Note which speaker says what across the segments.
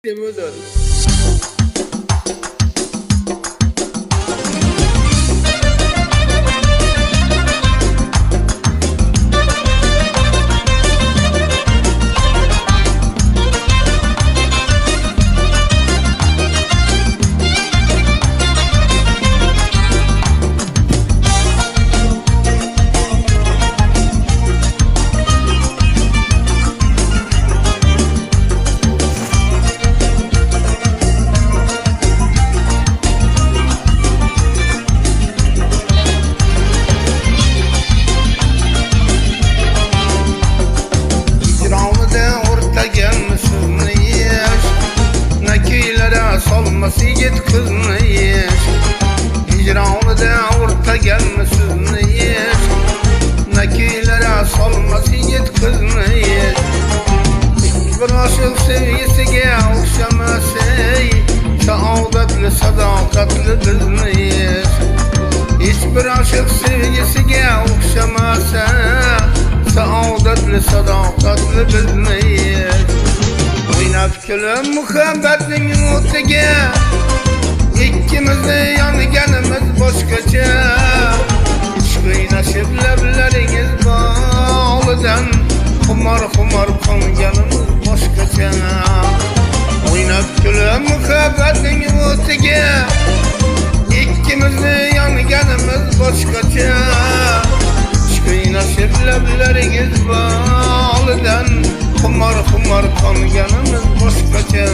Speaker 1: Demo'dur. Solması yigit kızını yiyiş, hicranıda orta gelmesin yiyiş. Nakilere solması yigit kızını yiyiş. Bir aşık sevgisiga okşaması, saodatli sadaqatli bizni yiyish. Hiçbir aşık sevgisiga okşamasa, saodatli sadaqatli bizni yiyish. Oynab kulib muhabbatning o'tiga, ikkimizni yonganimiz boshqacha. Ishq o'ynashib lablaringiz bog'idan, xumor qonganimiz boshqacha. Oynab kulib muhabbatning o'tiga, ikkimizni yonganimiz boshqacha. Ishq o'ynashib lablaringiz bog'idan, xumor qonganimiz boshqacha.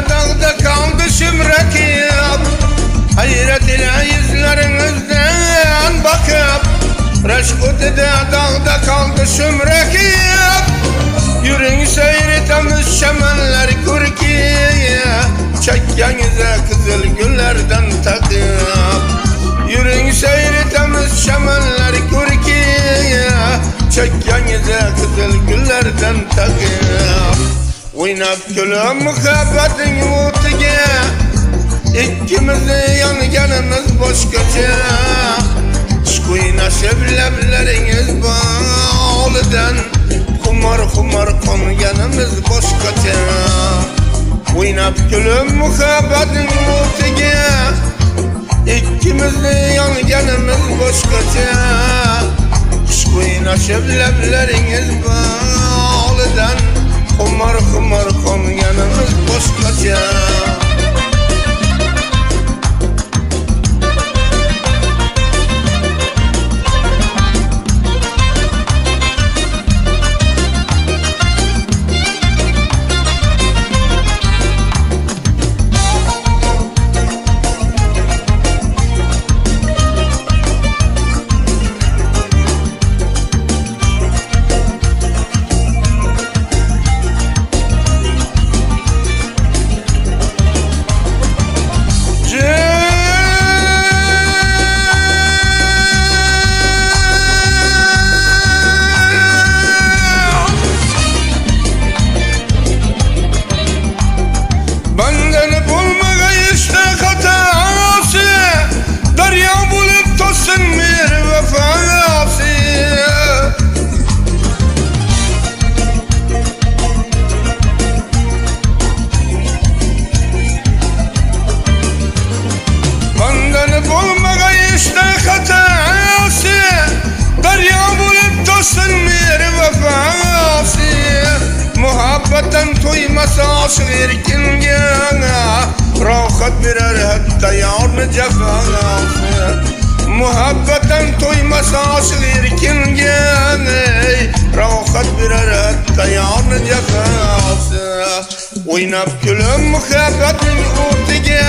Speaker 1: Dağda kaldı şımrakıp, hayret ile yüzlerinizden bakıp. Reşkut'da dağda kaldı şımrakıp, yürün seyretemiz şemenler kürkiye. Çekkenize kızıl güllerden takıp, yürün seyretemiz şemenler kürkiye. Çekkenize kızıl güllerden takıp. Oynab kulib muhabbating o'tiga, ikkimizni yonganimiz boshqacha. Ishq o'ynashib lablaringiz bog'idan, xumor qonganimiz boshqacha. Oynab kulib muhabbating o'tiga, ikkimizni yonganimiz boshqacha. Ishq o'ynashib lablaringiz bog'idan, xumor qonganimiz boshqacha. Muhabbetten toymasa aşık erkinge, rahat verer hatta yarını cefası. Muhabbetten toymasa aşık erkinge, rahat verer hatta yarını cefası. Oynab kulib muhabbetin o'tiga,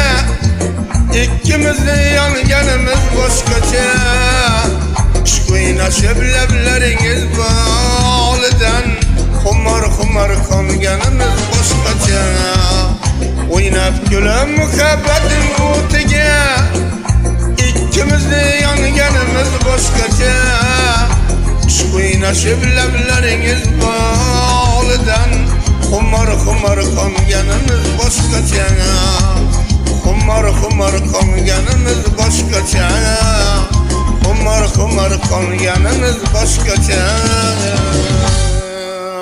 Speaker 1: İkimizni yanganimiz boşkaça. Aşk oynaşıp lebleriniz bağlıdan Xumar xumar konganimiz boşkaça. Oynab gülüm muhabbetin o'tiga. İkimizni yanganimiz boşkaça. Aşk oynaşıp lebleriniz bağlıdan Xumar xumar konganimiz boşkaça. Xumar xumar konganimiz boşkaça. Xumar xumar konganimiz boşkaça.